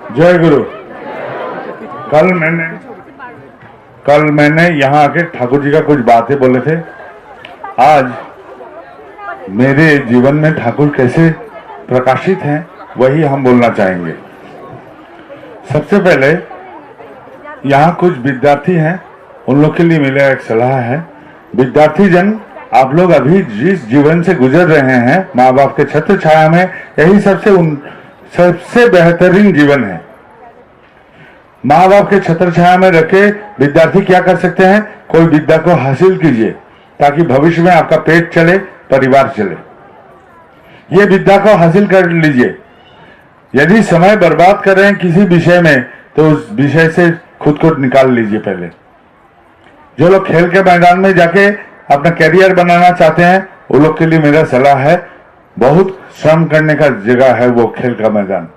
जय गुरु। कल मैंने यहाँ आके ठाकुर जी का कुछ बातें बोले थे। आज मेरे जीवन में ठाकुर कैसे प्रकाशित हैं वही हम बोलना चाहेंगे। सबसे पहले यहाँ कुछ विद्यार्थी हैं, उन लोग के लिए मेरा एक सलाह है। विद्यार्थी जन, आप लोग अभी जिस जीवन से गुजर रहे हैं, माँ बाप के छत्र छाया में, यही सबसे बेहतरीन जीवन है। माँ बाप के छत्र छाया में रखे विद्यार्थी क्या कर सकते हैं? कोई विद्या को हासिल कीजिए ताकि भविष्य में आपका पेट चले, परिवार चले। ये विद्या को हासिल कर लीजिए। यदि समय बर्बाद कर रहे हैं किसी विषय में, तो उस विषय से खुद को निकाल लीजिए। पहले जो लोग खेल के मैदान में जाके अपना कैरियर बनाना चाहते हैं, वो लोग के लिए मेरा सलाह है, बहुत श्रम करने का जगह है वो खेल का मैदान।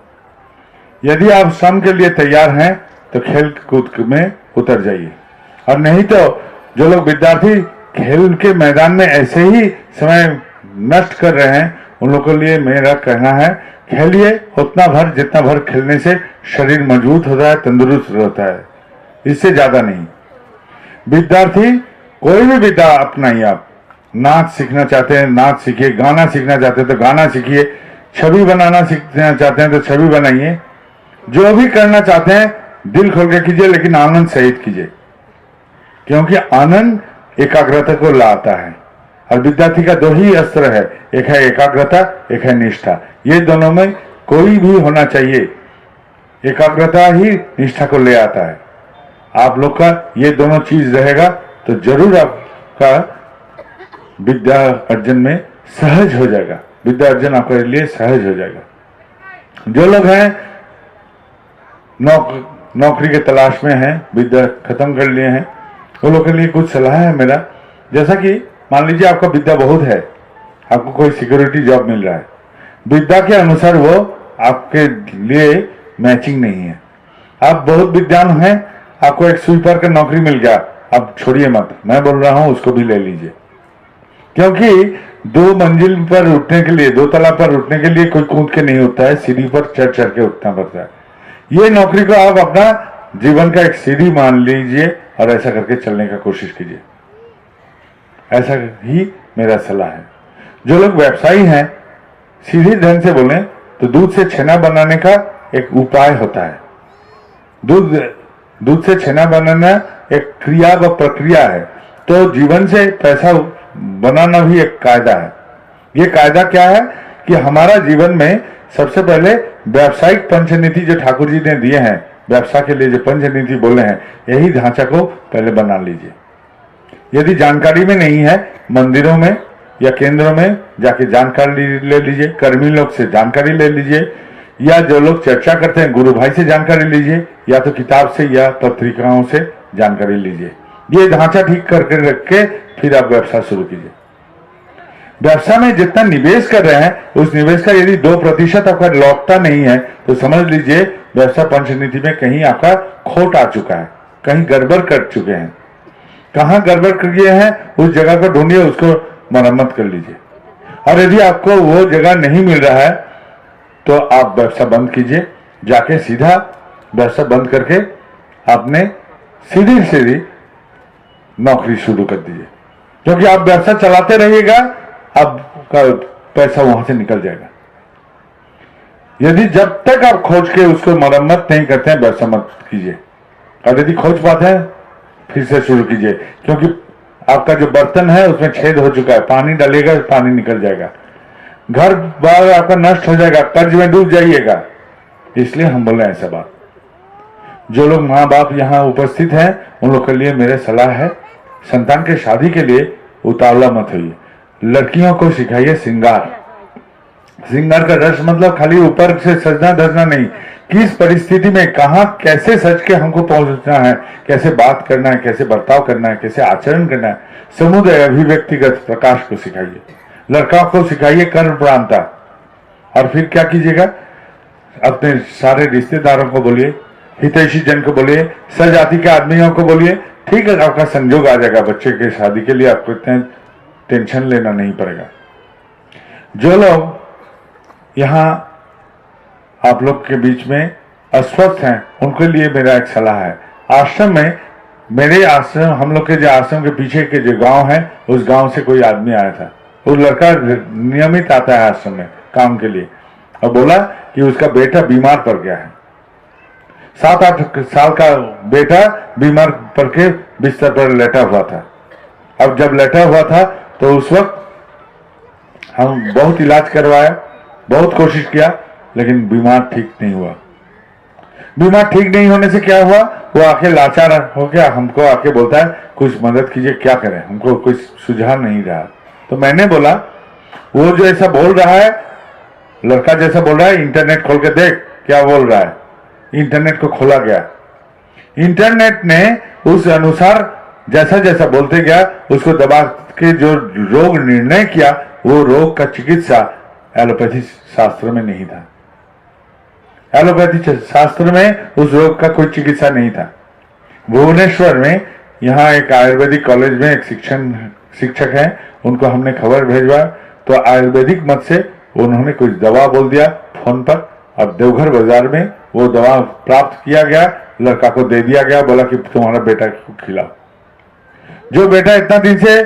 यदि आप श्रम के लिए तैयार हैं तो खेल कूद में उतर जाइए, और नहीं तो जो लोग विद्यार्थी खेल के मैदान में ऐसे ही समय नष्ट कर रहे हैं, उन लोगों के लिए मेरा कहना है, खेलिए उतना भर जितना भर खेलने से शरीर मजबूत होता है, तंदुरुस्त रहता है, इससे ज्यादा नहीं। विद्यार्थी कोई भी विद्या अपनाइए। आप नाच सीखना चाहते हैं नाच सीखिए, गाना सीखना चाहते हैं तो गाना सीखिए, छवि बनाना सीखना चाहते हैं तो छवि बनाइए। जो भी करना चाहते हैं दिल खोल के कीजिए, लेकिन आनंद सहित कीजिए, क्योंकि आनंद एकाग्रता को लाता है। और विद्यार्थी का दो ही अस्त्र है, एक है एकाग्रता, एक है निष्ठा। ये दोनों में कोई भी होना चाहिए। एकाग्रता ही निष्ठा को ले आता है। आप लोग का ये दोनों चीज रहेगा तो जरूर आपका विद्या अर्जन में सहज हो जाएगा। विद्या अर्जन आपके लिए सहज हो जाएगा। जो लोग हैं नौकरी के तलाश में हैं, विद्या खत्म कर लिए हैं, वो लोग के लिए कुछ सलाह है मेरा। जैसा कि मान लीजिए आपका विद्या बहुत है, आपको कोई सिक्योरिटी जॉब मिल रहा है, विद्या के अनुसार वो आपके लिए मैचिंग नहीं है। आप बहुत विद्वान हैं, आपको एक स्वीपर का नौकरी मिल गया, अब छोड़िए मत, मैं बोल रहा हूं उसको भी ले लीजिए। क्योंकि 2 मंजिल पर उठने के लिए, 2 तला पर उठने के लिए कोई कूद के नहीं होता है, सीढ़ी पर चढ़ चढ़ के उठना पड़ता है। ये नौकरी को आप अपना जीवन का एक सीढ़ी मान लीजिए और ऐसा करके चलने का कोशिश कीजिए। ऐसा ही मेरा सलाह है। जो लोग व्यवसायी हैं, सीधे ढंग से बोलें तो दूध से छेना बनाने का एक उपाय होता है। दूध से छेना बनाना एक क्रिया व प्रक्रिया है, तो जीवन से पैसा बनाना भी एक कायदा है। ये कायदा क्या है कि हमारा जीवन में सबसे पहले व्यावसायिक पंचनीति जो ठाकुर जी ने दिए हैं, व्यवसाय के लिए जो पंचनीति बोले हैं, यही ढांचा को पहले बना लीजिए। यदि जानकारी में नहीं है, मंदिरों में या केंद्रों में जाके जानकारी ले लीजिए, कर्मी लोग से जानकारी ले लीजिए, या जो लोग चर्चा करते हैं गुरु भाई से जानकारी लीजिए, या तो किताब से या पत्रिकाओं से जानकारी लीजिए। ये ढांचा ठीक करके रख के फिर आप व्यवसाय शुरू कीजिए। व्यवसाय में जितना निवेश कर रहे हैं, उस निवेश का यदि 2% आपका लौटता नहीं है, तो समझ लीजिए व्यवसाय पंचनीति में कहीं आपका खोट आ चुका है, कहीं गड़बड़ कर चुके हैं। कहाँ गड़बड़ किए हैं उस जगह को ढूंढिए, उसको मरम्मत कर लीजिए। और यदि आपको वो जगह नहीं मिल रहा है तो आप व्यवसाय बंद कीजिए, जाके सीधा व्यवसाय बंद करके आपने सीधी नौकरी शुरू कर दीजिए। क्योंकि आप व्यवसाय चलाते रहिएगा, आपका पैसा वहां से निकल जाएगा। यदि जब तक आप खोज के उसको मरम्मत नहीं करते हैं, व्यवसाय मत कीजिए। और यदि खोज पाते हैं फिर से शुरू कीजिए, क्योंकि आपका जो बर्तन है उसमें छेद हो चुका है, पानी डालेगा पानी निकल जाएगा, घर बार आपका नष्ट हो जाएगा, कर्ज में डूब जाइएगा। इसलिए हम बोल रहे हैं ऐसा बात। जो लोग माँ बाप यहाँ उपस्थित हैं, उन लोग के लिए मेरे सलाह है, संतान के शादी के लिए उतावला मत होइए। लड़कियों को सिखाइए श्रृंगार। श्रृंगार का रस मतलब खाली ऊपर से सजना धजना नहीं, किस परिस्थिति में कहाँ कैसे सच के हमको पहुंचना है, कैसे बात करना है, कैसे बर्ताव करना है, कैसे आचरण करना है, समुदाय अभिव्यक्तिगत प्रकाश को सिखाइए। लड़का को सिखाइए कर्म प्रधानता। और फिर क्या कीजिएगा, अपने सारे रिश्तेदारों को बोलिए, हितैषी जन को बोलिए, सजाति के आदमियों को बोलिए, ठीक है आपका संजोग आ जाएगा। बच्चे के शादी के लिए आपको इतने टेंशन लेना नहीं पड़ेगा। जो लोग यहाँ आप लोग के बीच में अस्वस्थ हैं उनके लिए मेरा एक सलाह है। आश्रम में, मेरे आश्रम, हम लोग के जो आश्रम के पीछे के जो गांव है, उस गांव से कोई आदमी आया था। वो लड़का नियमित आता है आश्रम में काम के लिए, और बोला कि उसका बेटा बीमार पड़ गया है। 7-8 साल का बेटा बीमार पड़ के बिस्तर पर लेटा हुआ था। अब जब लेटा हुआ था तो उस वक्त हम बहुत इलाज करवाया, बहुत कोशिश किया, लेकिन बीमार ठीक नहीं हुआ। बीमार ठीक नहीं होने से क्या हुआ, वो आके लाचार हो गया, हमको आके बोलता है कुछ मदद कीजिए, क्या करें, हमको कुछ सुझाव नहीं रहा। तो मैंने बोला, वो जो ऐसा बोल रहा है, लड़का जैसा बोल रहा है, इंटरनेट खोल के देख क्या बोल रहा है। इंटरनेट को खोला गया, इंटरनेट ने उस अनुसार जैसा जैसा बोलते गया, उसको दबा के जो रोग निर्णय किया, वो रोग का चिकित्सा एलोपैथी शास्त्र में नहीं था। एलोपैथी शास्त्र में उस रोग का कोई चिकित्सा नहीं था। भुवनेश्वर में यहाँ एक आयुर्वेदिक कॉलेज में एक शिक्षक हैं, उनको हमने खबर भेजवा, तो आयुर्वेदिक मत से उन्होंने कुछ दवा बोल दिया फोन पर। अब देवघर बाजार में वो दवा प्राप्त किया गया, लड़का को दे दिया गया, बोला कि तुम्हारा बेटा को खिलाओ। जो बेटा इतना दिन से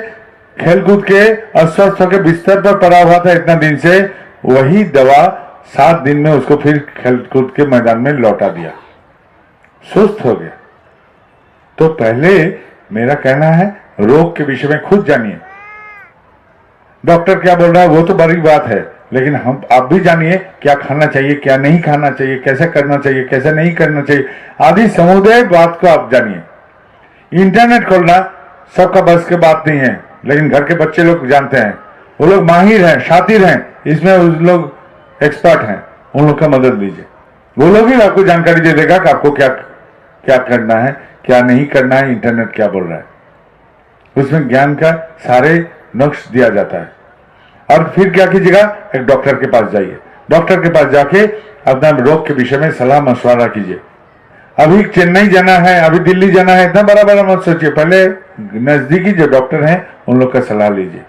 खेलकूद के अस्वस्थ होकर बिस्तर पर पड़ा हुआ था इतना दिन से, वही दवा 7 दिन में उसको फिर खेलकूद के मैदान में लौटा दिया, सुस्त हो गया। तो पहले मेरा कहना है, रोग के विषय में खुद जानिए। डॉक्टर क्या बोल रहा है वो तो बड़ी बात है, लेकिन आप भी जानिए क्या खाना चाहिए, क्या नहीं खाना चाहिए, कैसे करना चाहिए, कैसे नहीं करना चाहिए, आदि समुदाय बात को आप जानिए। इंटरनेट खोलना सबका बस की बात नहीं है, लेकिन घर के बच्चे लोग जानते हैं, वो लोग माहिर हैं, शातिर हैं, इसमें उस लोग एक्सपर्ट हैं, उन लोग का मदद लीजिए। वो लोग ही आपको जानकारी दे देगा कि आपको क्या क्या करना है, क्या नहीं करना है, इंटरनेट क्या बोल रहा है, उसमें ज्ञान का सारे नुस्खे दिया जाता है। और फिर क्या कीजिएगा, एक डॉक्टर के पास जाइए, डॉक्टर के पास जाके अपना रोग के विषय में सलाह मशवरा कीजिए। अभी चेन्नई जाना है, अभी दिल्ली जाना है, इतना बड़ा बड़ा मत सोचिए, पहले नजदीकी जो डॉक्टर हैं उन लोग का सलाह लीजिए।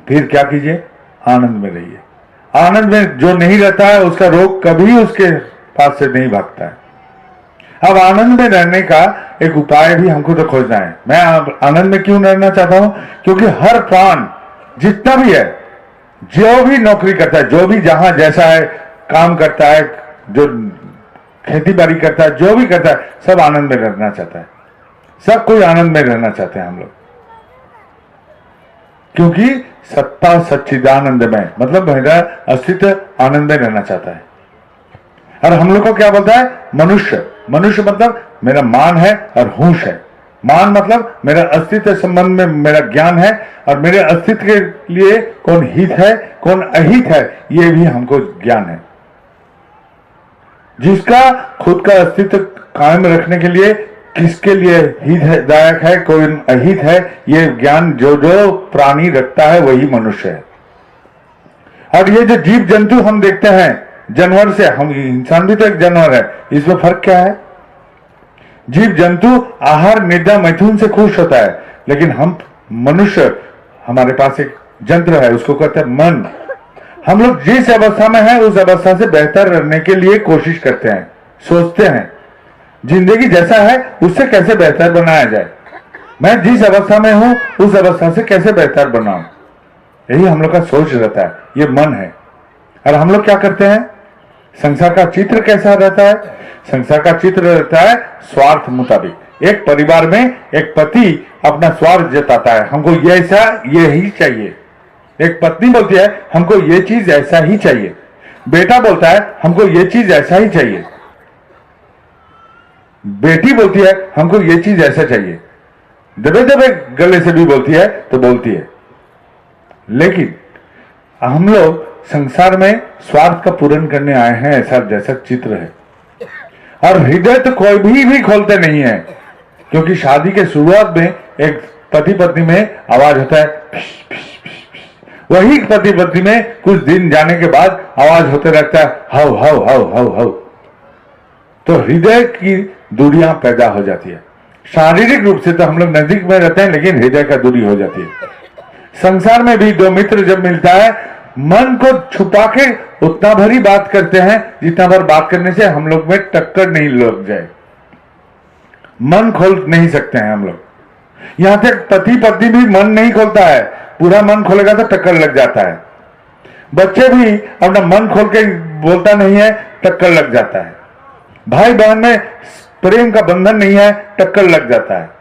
फिर क्या कीजिए, आनंद में रहिए। आनंद में जो नहीं रहता है उसका रोग कभी उसके पास से नहीं भागता है। अब आनंद में रहने का एक उपाय भी हमको तो खोजना है। मैं आनंद में क्यों रहना चाहता हूं, क्योंकि हर प्राण जितना भी है, जो भी नौकरी करता है, जो भी जहां जैसा है काम करता है, जो खेती बाड़ी करता है, जो भी करता है, सब आनंद में रहना चाहता है। सब कोई आनंद में रहना चाहते हैं हम लोग, क्योंकि सत्ता सच्चिदानंद में, मतलब मेरा अस्तित्व आनंद में रहना चाहता है। और हम लोग को क्या बोलता है, मनुष्य। मनुष्य मतलब मेरा मान है और होश है। मान मतलब मेरा अस्तित्व संबंध में मेरा ज्ञान है, और मेरे अस्तित्व के लिए कौन हित है कौन अहित है, ये भी हमको ज्ञान है। जिसका खुद का अस्तित्व कायम रखने के लिए किसके लिए हितदायक है कौन अहित है, ये ज्ञान जो जो प्राणी रखता है वही मनुष्य है। और ये जो जीव जंतु हम देखते हैं जानवर से, हम इंसान भी तो एक जानवर है, इसमें फर्क क्या है। जीव जंतु आहार निद्रा मैथुन से खुश होता है, लेकिन हम मनुष्य, हमारे पास एक यंत्र है, उसको कहते हैं मन। हम लोग जिस अवस्था में हैं उस अवस्था से बेहतर रहने के लिए कोशिश करते हैं, सोचते हैं जिंदगी जैसा है उससे कैसे बेहतर बनाया जाए, मैं जिस अवस्था में हूं उस अवस्था से कैसे बेहतर बनाऊं, यही हम लोग का सोच रहता है, ये मन है। और हम लोग क्या करते हैं, संसार का चित्र कैसा रहता है, संसार का चित्र रहता है स्वार्थ मुताबिक। एक परिवार में एक पति अपना स्वार्थ जताता है, हमको ये ऐसा ये ही चाहिए। एक पत्नी बोलती है हमको ये चीज ऐसा ही चाहिए, बेटा बोलता है हमको ये चीज ऐसा ही चाहिए, बेटी बोलती है हमको ये चीज ऐसा चाहिए, दबे दबे गले से भी बोलती है तो बोलती है। लेकिन हम लोग संसार में स्वार्थ का पूर्ण करने आए हैं, ऐसा जैसा चित्र है। और हृदय तो कोई भी खोलते नहीं है, क्योंकि शादी के शुरुआत में एक पति पत्नी में आवाज होता है फिश, फिश, फिश, फिश। वही पति पत्नी में कुछ दिन जाने के बाद आवाज होते रहता है how how how how how. तो हृदय की दूरियां पैदा हो जाती है। शारीरिक रूप से तो हम लोग नजदीक में रहते हैं, लेकिन हृदय का दूरी हो जाती है। संसार में भी दो मित्र जब मिलता है, मन को छुपा के उतना भर ही बात करते हैं जितना भर बात करने से हम लोग में टक्कर नहीं लग जाए। मन खोल नहीं सकते हैं हम लोग। यहां तक पति पत्नी भी मन नहीं खोलता है, पूरा मन खोलेगा तो टक्कर लग जाता है। बच्चे भी अपना मन खोल के बोलता नहीं है, टक्कर लग जाता है। भाई बहन में प्रेम का बंधन नहीं है, टक्कर लग जाता है।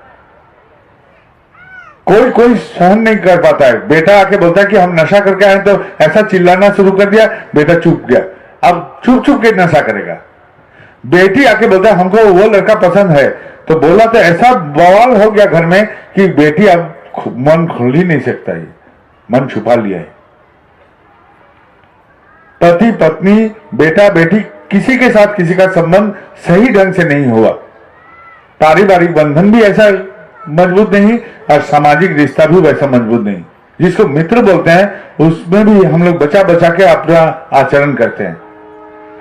कोई कोई सहन नहीं कर पाता है। बेटा आके बोलता है कि हम नशा करके आए, तो ऐसा चिल्लाना शुरू कर दिया, बेटा चुप गया, अब चुप चुप के नशा करेगा। बेटी आके बोलता है हमको वो लड़का पसंद है, तो बोला तो ऐसा बवाल हो गया घर में कि बेटी अब मन खोल ही नहीं सकता है, मन छुपा लिया है। पति पत्नी बेटा बेटी किसी के साथ किसी का संबंध सही ढंग से नहीं हुआ, पारिवारिक बंधन भी ऐसा मजबूत नहीं और सामाजिक रिश्ता भी वैसा मजबूत नहीं। जिसको मित्र बोलते हैं उसमें भी हम लोग बचा बचा के अपना आचरण करते हैं,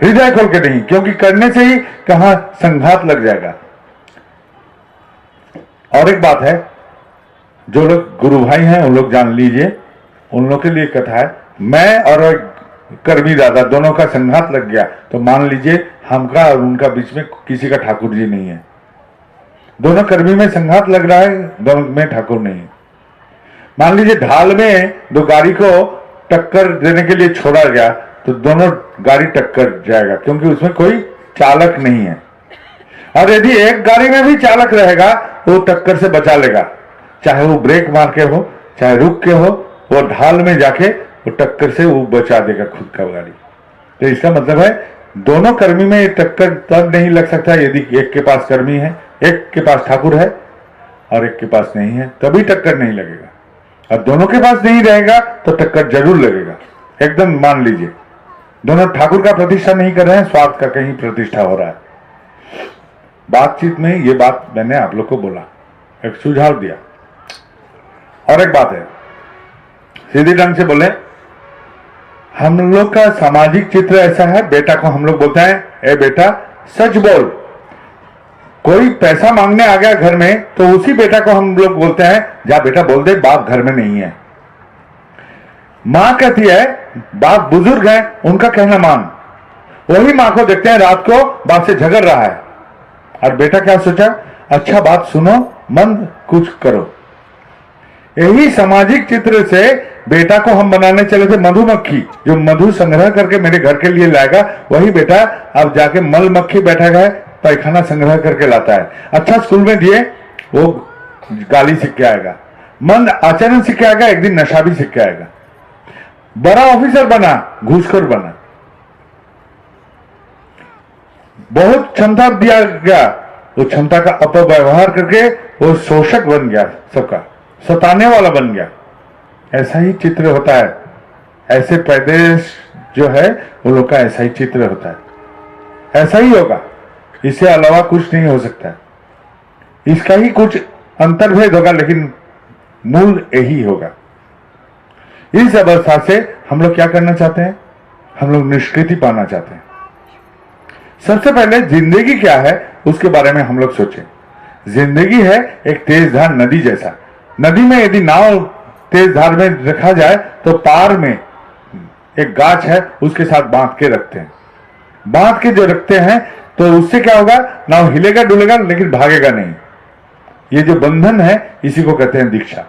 हृदय खोल के नहीं, क्योंकि करने से ही कहां संघात लग जाएगा। और एक बात है, जो लोग गुरु भाई हैं उन लोग जान लीजिए, उन लोग के लिए कथा है। मैं और कर्मी दादा दोनों का संघात लग गया तो मान लीजिए हमका और उनका बीच में किसी का ठाकुर जी नहीं है। दोनों कर्मी में संघात लग रहा है, दोनों में ठाकुर नहीं है। मान लीजिए ढाल में दो गाड़ी को टक्कर देने के लिए छोड़ा गया तो दोनों गाड़ी टक्कर जाएगा, क्योंकि उसमें कोई चालक नहीं है। और यदि एक गाड़ी में भी चालक रहेगा वो टक्कर से बचा लेगा, चाहे वो ब्रेक मार के हो चाहे रुक के हो, वो ढाल में जाके वो टक्कर से वो बचा देगा खुद का गाड़ी। तो इसका मतलब है दोनों कर्मी में टक्कर तब नहीं लग सकता यदि एक के पास कर्मी है, एक के पास ठाकुर है और एक के पास नहीं है, तभी टक्कर नहीं लगेगा। और दोनों के पास नहीं रहेगा तो टक्कर जरूर लगेगा, एकदम मान लीजिए। दोनों ठाकुर का प्रतिष्ठा नहीं कर रहे हैं, स्वार्थ का कहीं प्रतिष्ठा हो रहा है। बातचीत में ये बात मैंने आप लोग को बोला, एक सुझाव दिया। और एक बात है, सीधे ढंग से बोले, हम लोग का सामाजिक चित्र ऐसा है, बेटा को हम लोग बोलते हैं ए बेटा सच बोल। कोई पैसा मांगने आ गया घर में तो उसी बेटा को हम लोग बोलते हैं जा बेटा बोल दे बाप घर में नहीं है। मां कहती है बाप बुजुर्ग है उनका कहना मान, वही मां को देखते हैं रात को बाप से झगड़ रहा है और बेटा क्या सोचा, अच्छा बात सुनो मन कुछ करो। यही सामाजिक चित्र से बेटा को हम बनाने चले थे मधुमक्खी, जो मधु संग्रह करके मेरे घर के लिए लाएगा, वही बेटा अब जाके मल मक्खी बैठा है पैखाना संग्रह करके लाता है। अच्छा स्कूल में दिए वो गाली सीख के आएगा, मंद आचरण सीख के आएगा, एक दिन नशा भी सीख के आएगा। बड़ा ऑफिसर बना घूसखोर बना, बहुत क्षमता दिया गया, वो क्षमता का अपव्यवहार करके वो शोषक बन गया, सबका सताने वाला बन गया। ऐसा ही चित्र होता है, ऐसे पैदेश जो है वो लोग का ऐसा ही चित्र होता है, ऐसा ही होगा, इससे अलावा कुछ नहीं हो सकता है। इसका ही कुछ अंतर्भेद होगा लेकिन मूल यही होगा। इस अवस्था से हम लोग क्या करना चाहते हैं, हम लोग निष्कृति पाना चाहते हैं। सबसे पहले जिंदगी क्या है उसके बारे में हम लोग सोचें। जिंदगी है एक तेज धार नदी जैसा। नदी में यदि नाव तेज धार में रखा जाए तो पार में एक गाछ है उसके साथ बांध के रखते हैं, बांध के जो रखते हैं तो उससे क्या होगा, नाव हिलेगा डुलेगा लेकिन भागेगा नहीं। ये जो बंधन है इसी को कहते हैं दीक्षा।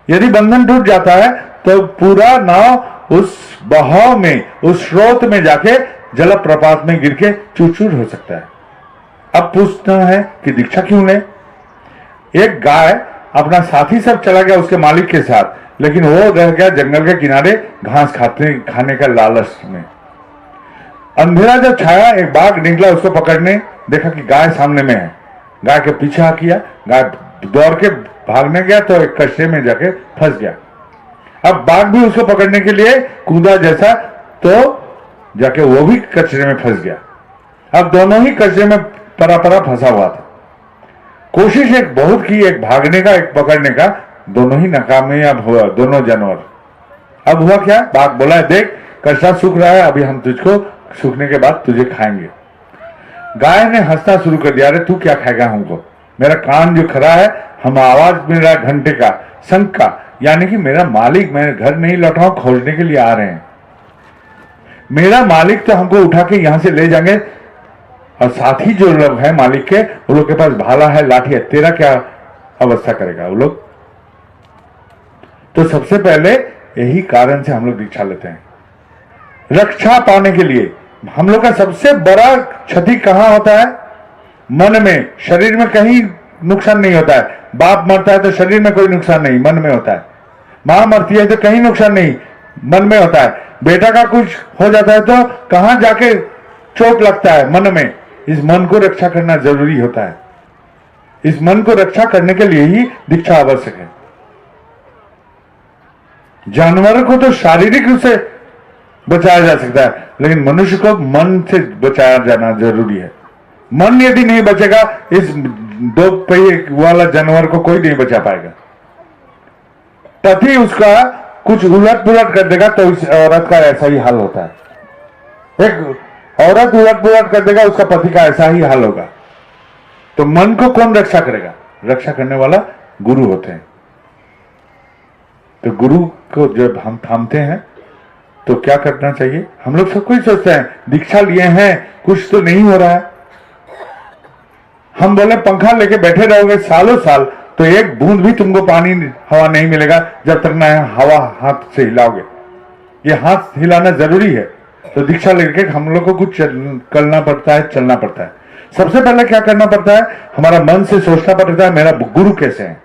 यदि बंधन टूट जाता है तो पूरा नाव उस बहाव में उस स्रोत में जाके जल प्रपात में गिर के चूर हो सकता है। अब पूछना है कि दीक्षा क्यों ले। एक गाय अपना साथी सब चला गया उसके मालिक के साथ, लेकिन वो रह गया जंगल के किनारे घास खाने का लालच में। अंधेरा जब छाया एक बाघ निकला उसको पकड़ने, देखा कि गाय सामने में है, गाय के पीछे किया, गाय दौड़ के भागने गया तो एक कचरे में जाके फंस गया। अब बाघ भी उसको पकड़ने के लिए कूदा जैसा तो जाके वो भी कचरे में फंस गया। अब दोनों ही कचरे में परा फंसा हुआ था। कोशिश एक बहुत की, एक भागने का एक पकड़ने का, दोनों ही नाकामयाब हुआ दोनों जानवर। अब हुआ क्या, बाघ बोला देख कचरा सूख रहा है, अभी हम तुझको सूखने के बाद तुझे खाएंगे। गाय ने हंसना शुरू कर दिया, अरे तू क्या खाएगा हमको, मेरा कान जो खड़ा है, हम आवाज मिल रहा है घंटे का शंख का, यानी कि मेरा मालिक मेरे घर नहीं लौटा खोजने के लिए आ रहे हैं। मेरा मालिक तो हमको उठा के यहां से ले जाएंगे, और साथ ही जो लोग हैं मालिक के, वो लोग के पास भाला है, लाठी है, तेरा क्या अवस्था करेगा वो लोग। तो सबसे पहले यही कारण से हम लोग दीक्षा लेते हैं, रक्षा पाने के लिए। हम लोग का सबसे बड़ा क्षति कहां होता है? मन में। शरीर में कहीं नुकसान नहीं होता है। बाप मरता है तो शरीर में कोई नुकसान नहीं, मन में होता है। मां मरती है तो कहीं नुकसान नहीं, मन में होता है। बेटा का कुछ हो जाता है तो कहां जाके चोट लगता है? मन में। इस मन को रक्षा करना जरूरी होता है। इस मन को रक्षा करने के लिए ही दीक्षा आवश्यक है। जानवरों को तो शारीरिक रूप से बचाया जा सकता है, लेकिन मनुष्य को मन से बचाया जाना जरूरी है। मन यदि नहीं बचेगा, इस 2 पहिए वाला जानवर को कोई नहीं बचा पाएगा। पति उसका कुछ उलट पुलट कर देगा तो उस औरत का ऐसा ही हाल होता है। एक औरत उलट पुलट कर देगा, उसका पति का ऐसा ही हाल होगा। तो मन को कौन रक्षा करेगा? रक्षा करने वाला गुरु होते हैं। तो गुरु को जब हम थामते हैं तो क्या करना चाहिए? हम लोग सब कुछ सोचते हैं दीक्षा लिए हैं, कुछ तो नहीं हो रहा है। हम बोले पंखा लेके बैठे रहोगे सालों साल तो एक बूंद भी तुमको पानी हवा नहीं मिलेगा जब तक ना हवा हाथ से हिलाओगे। ये हाथ हिलाना जरूरी है। तो दीक्षा लेके हम लोग को कुछ करना पड़ता है, चलना पड़ता है। सबसे पहले क्या करना पड़ता है? हमारा मन से सोचना पड़ता है मेरा गुरु कैसे है।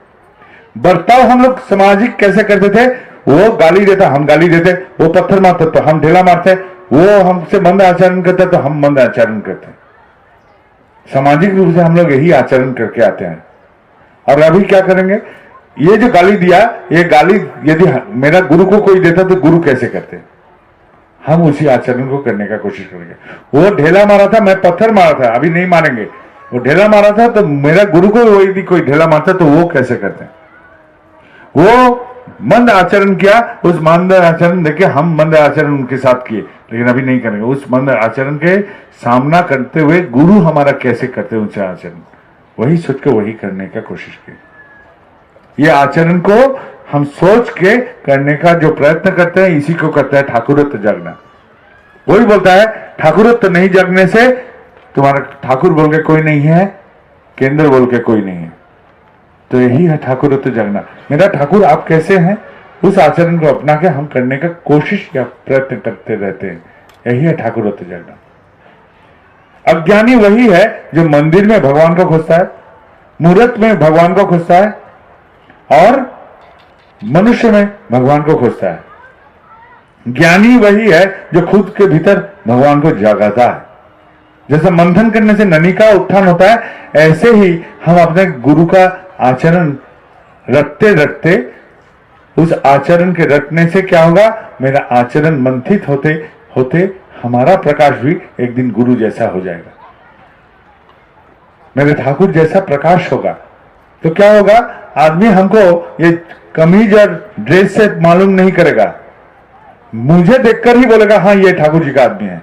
बर्ताव हम लोग सामाजिक कैसे करते थे? वो गाली देता, हम गाली देते। वो पत्थर मारते तो हम ढेला मारते। वो हमसे मंद आचरण करते तो हम मंद आचरण करते। सामाजिक रूप से हम लोग यही आचरण करके आते हैं। और अभी क्या करेंगे? ये जो गाली दिया, ये गाली यदि मेरा गुरु को कोई देता तो गुरु कैसे करते? हम उसी आचरण को करने का कोशिश करेंगे। वो ढेला मारा था, मैं पत्थर मारा था, अभी नहीं मारेंगे। वो ढेला मारा था तो मेरा गुरु को यदि कोई ढेला मारता तो वो कैसे करते हैं? वो मंद आचरण किया, उस मंद आचरण देखे हम मंद आचरण उनके साथ किए, लेकिन अभी नहीं करेंगे। उस मंद आचरण के सामना करते हुए गुरु हमारा कैसे करते हैं उनसे आचरण, वही सोच के वही करने का कोशिश की। ये आचरण को हम सोच के करने का जो प्रयत्न करते हैं, इसी को कहते हैं ठाकुरत्व जगना। वही बोलता है ठाकुरत्व नहीं जगने से तुम्हारा ठाकुर बोल के कोई नहीं है, केंद्र बोल के कोई नहीं है। तो यही है ठाकुरत्व जगना। मेरा ठाकुर आप कैसे हैं, उस आचरण को अपना के हम करने का कोशिश या प्रयत्न करते रहते हैं। यही है ठाकुरत्व जगना। अज्ञानी वही है जो मंदिर में भगवान को खोजता है, मूर्त में भगवान को खोजता है और मनुष्य में भगवान को खोजता है। ज्ञानी वही है जो खुद के भीतर भगवान को जगाता है। जैसे मंथन करने से ननी का उत्थान होता है, ऐसे ही हम अपने गुरु का आचरण रखते रखते, उस आचरण के रखने से क्या होगा? मेरा आचरण मंथित होते होते हमारा प्रकाश भी एक दिन गुरु जैसा हो जाएगा, मेरे ठाकुर जैसा प्रकाश होगा। तो क्या होगा? आदमी हमको ये कमीज और ड्रेस से मालूम नहीं करेगा, मुझे देखकर ही बोलेगा हाँ ये ठाकुर जी का आदमी है।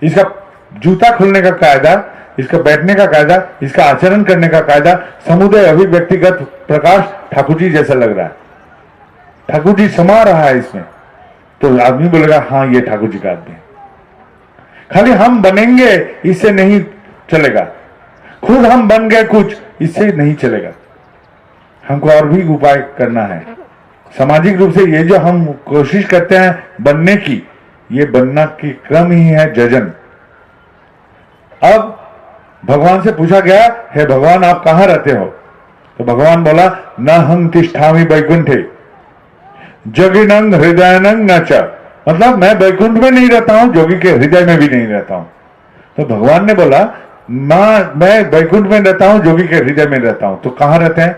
इसका जूता खोलने का कायदा, इसका बैठने का कायदा, इसका आचरण करने का कायदा, समुदाय अभिव्यक्तिगत प्रकाश ठाकुर जी जैसा लग रहा है, ठाकुर जी समा रहा है इसमें। तो आदमी बोलेगा हाँ ये ठाकुर जी का आदमी है। खाली हम बनेंगे इससे नहीं चलेगा, खुद हम बन गए कुछ, इससे नहीं चलेगा। हमको और भी उपाय करना है। सामाजिक रूप से ये जो हम कोशिश करते हैं बनने की, ये बनना की क्रम ही है जजन। अब भगवान से पूछा गया, हे भगवान आप कहां रहते हो? तो भगवान बोला न हंग तिष्ठामि वैकुंठे जोगिनंग हृदयनंग न च। मतलब मैं वैकुंठ में नहीं रहता हूं, जोगी के हृदय में भी नहीं रहता हूं। तो भगवान ने बोला मैं वैकुंठ में रहता हूं, जोगी के हृदय में रहता हूं। तो कहां रहते हैं?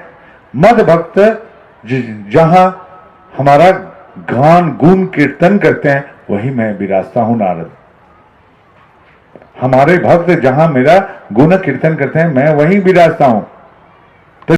मद भक्त जहां हमारा गान गुण कीर्तन करते हैं वही मैं विराजता हूं नारद। हमारे भक्त जहां मेरा गुण कीर्तन करते हैं मैं वहीं विराजता हूं।